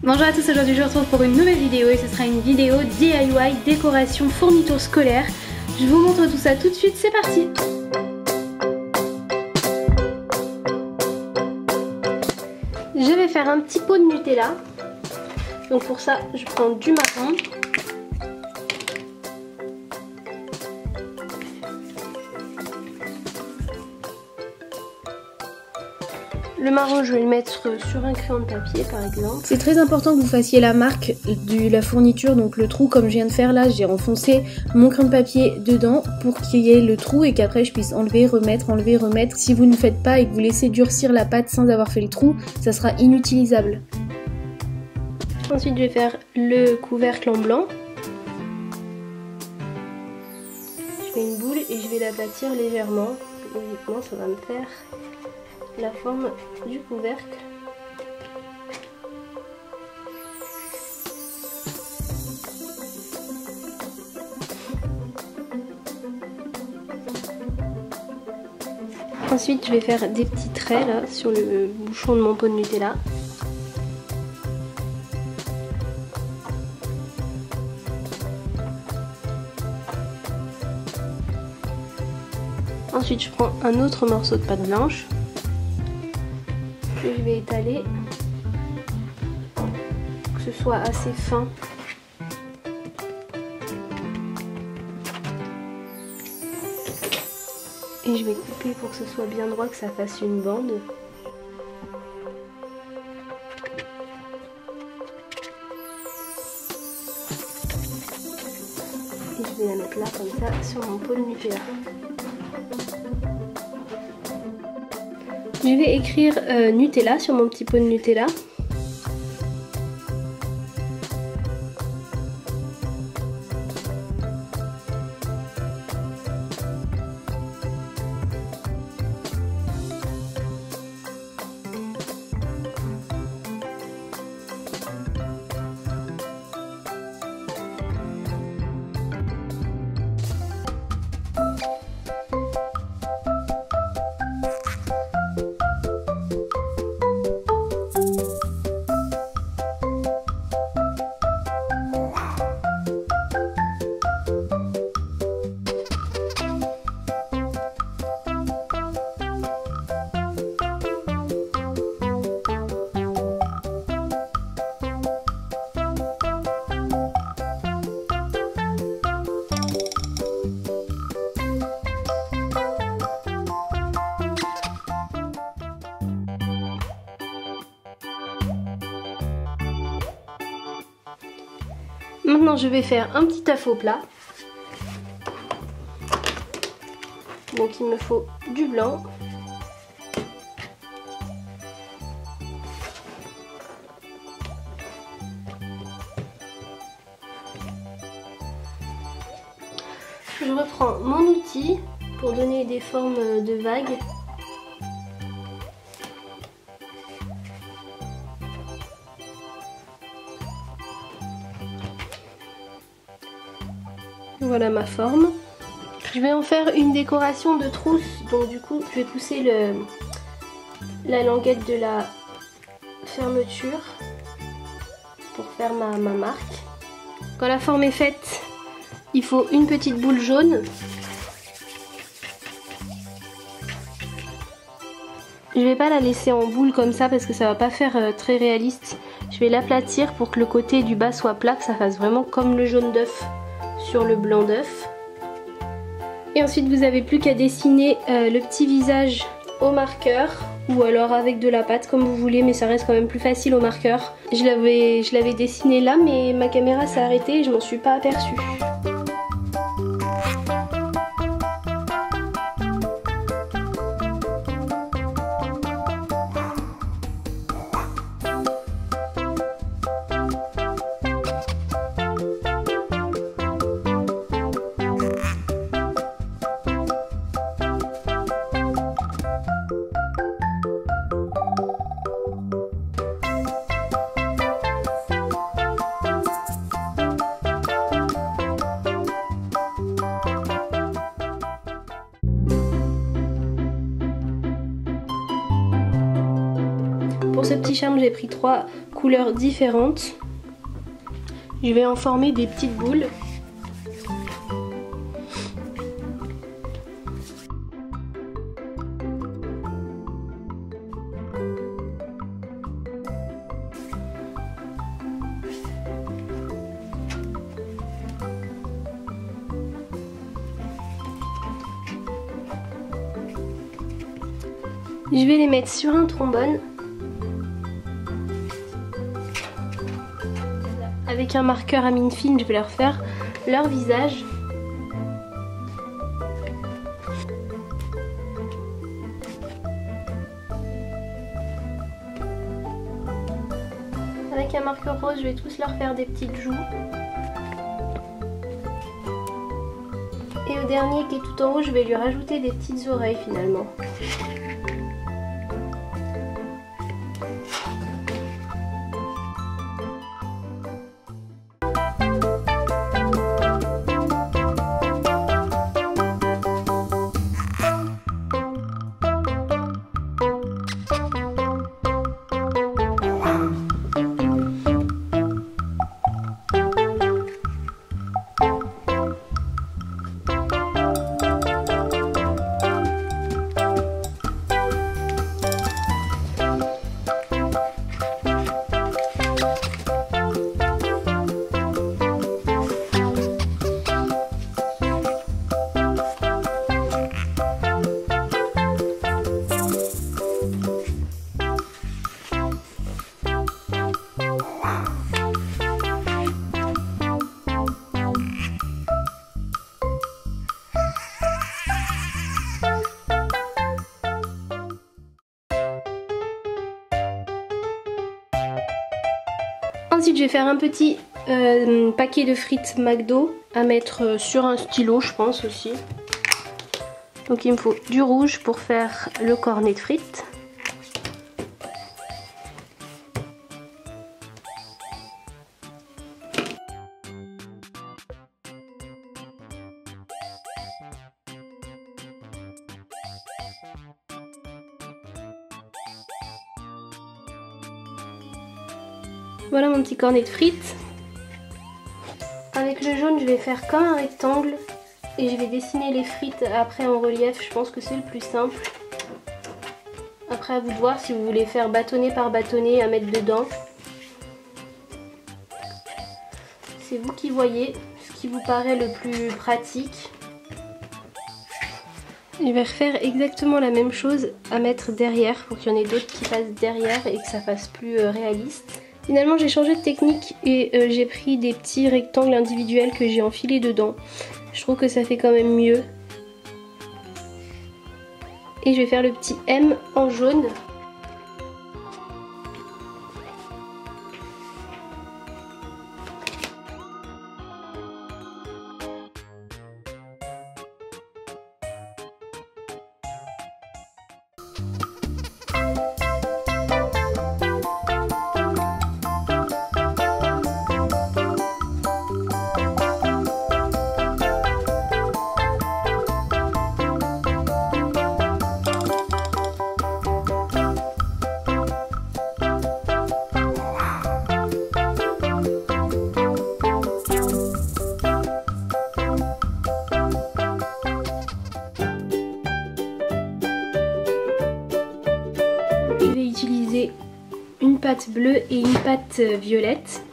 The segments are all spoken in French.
Bonjour à tous, aujourd'hui je vous retrouve pour une nouvelle vidéo et ce sera une vidéo DIY décoration fourniture scolaire. Je vous montre tout ça tout de suite, c'est parti. Je vais faire un petit pot de Nutella. Donc pour ça je prends du marron. Le marron, je vais le mettre sur un crayon de papier par exemple. C'est très important que vous fassiez la marque de la fourniture, donc le trou comme je viens de faire là, j'ai enfoncé mon crayon de papier dedans pour qu'il y ait le trou et qu'après je puisse enlever, remettre, enlever, remettre. Si vous ne faites pas et que vous laissez durcir la pâte sans avoir fait le trou, ça sera inutilisable. Ensuite je vais faire le couvercle en blanc. Je fais une boule et je vais l'aplatir légèrement. Logiquement ça va me faire la forme du couvercle. Ensuite je vais faire des petits traits là sur le bouchon de mon pot de Nutella. Ensuite je prends un autre morceau de pâte blanche que je vais étaler pour que ce soit assez fin. Et je vais couper pour que ce soit bien droit, que ça fasse une bande. Et je vais la mettre là comme ça sur mon pot de Nutella. Je vais écrire Nutella sur mon petit pot de Nutella. Maintenant je vais faire un petit faux plat. Donc il me faut du blanc. Je reprends mon outil pour donner des formes de vagues. Voilà ma forme. Je vais en faire une décoration de trousse, donc du coup je vais pousser la languette de la fermeture pour faire ma marque. Quand la forme est faite, il faut une petite boule jaune. Je vais pas la laisser en boule comme ça parce que ça va pas faire très réaliste. Je vais l'aplatir pour que le côté du bas soit plat, que ça fasse vraiment comme le jaune d'œuf sur le blanc d'œuf. Et ensuite vous n'avez plus qu'à dessiner le petit visage au marqueur ou alors avec de la pâte comme vous voulez, mais ça reste quand même plus facile au marqueur. Je l'avais dessiné là mais ma caméra s'est arrêtée et je m'en suis pas aperçue. Pour ce petit charme, j'ai pris 3 couleurs différentes. Je vais en former des petites boules. Je vais les mettre sur un trombone avec un marqueur à mine fine. Je vais leur faire leur visage. Avec un marqueur rose, je vais tous leur faire des petites joues. Et au dernier qui est tout en haut, je vais lui rajouter des petites oreilles finalement. Ensuite, je vais faire un petit paquet de frites McDo à mettre sur un stylo, je pense aussi. Donc il me faut du rouge pour faire le cornet de frites. Voilà mon petit cornet de frites. Avec le jaune, je vais faire comme un rectangle et je vais dessiner les frites après en relief. Je pense que c'est le plus simple. Après, à vous de voir si vous voulez faire bâtonnet par bâtonnet à mettre dedans. C'est vous qui voyez ce qui vous paraît le plus pratique. Je vais refaire exactement la même chose à mettre derrière pour qu'il y en ait d'autres qui passent derrière et que ça fasse plus réaliste. Finalement, j'ai changé de technique et j'ai pris des petits rectangles individuels que j'ai enfilés dedans. Je trouve que ça fait quand même mieux. Et je vais faire le petit M en jaune. Je vais utiliser une pâte bleue et une pâte violette.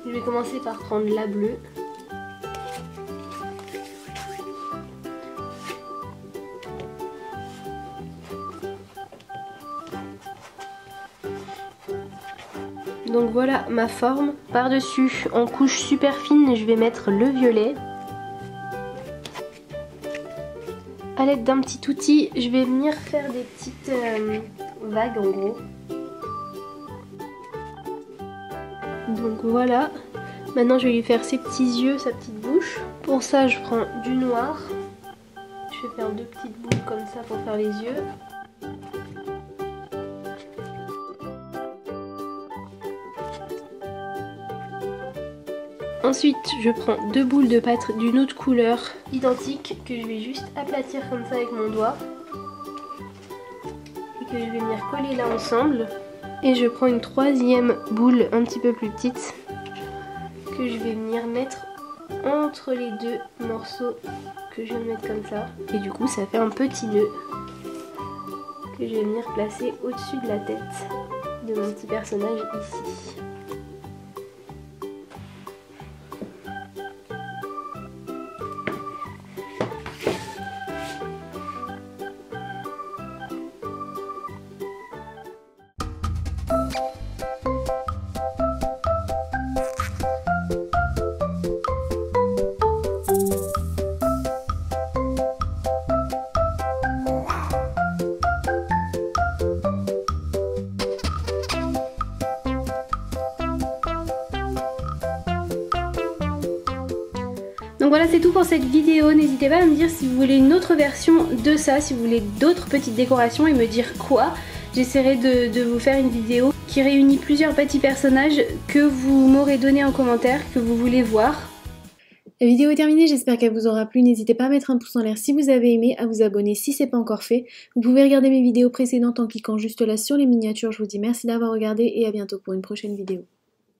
Je vais commencer par prendre la bleue. Donc voilà ma forme. Par-dessus, en couche super fine, je vais mettre le violet. À l'aide d'un petit outil, je vais venir faire des petites vagues en gros. Donc voilà. Maintenant je vais lui faire ses petits yeux, sa petite bouche. Pour ça je prends du noir. Je vais faire deux petites boules comme ça pour faire les yeux. Ensuite, je prends deux boules de pâte d'une autre couleur identique que je vais juste aplatir comme ça avec mon doigt et que je vais venir coller là ensemble. Et je prends une troisième boule un petit peu plus petite que je vais venir mettre entre les deux morceaux que je viens de mettre comme ça. Et du coup ça fait un petit nœud que je vais venir placer au-dessus de la tête de mon petit personnage ici. Donc voilà, c'est tout pour cette vidéo. N'hésitez pas à me dire si vous voulez une autre version de ça, si vous voulez d'autres petites décorations et me dire quoi. J'essaierai de vous faire une vidéo qui réunit plusieurs petits personnages que vous m'aurez donné en commentaire, que vous voulez voir. La vidéo est terminée, j'espère qu'elle vous aura plu. N'hésitez pas à mettre un pouce en l'air si vous avez aimé, à vous abonner si c'est pas encore fait. Vous pouvez regarder mes vidéos précédentes en cliquant juste là sur les miniatures. Je vous dis merci d'avoir regardé et à bientôt pour une prochaine vidéo.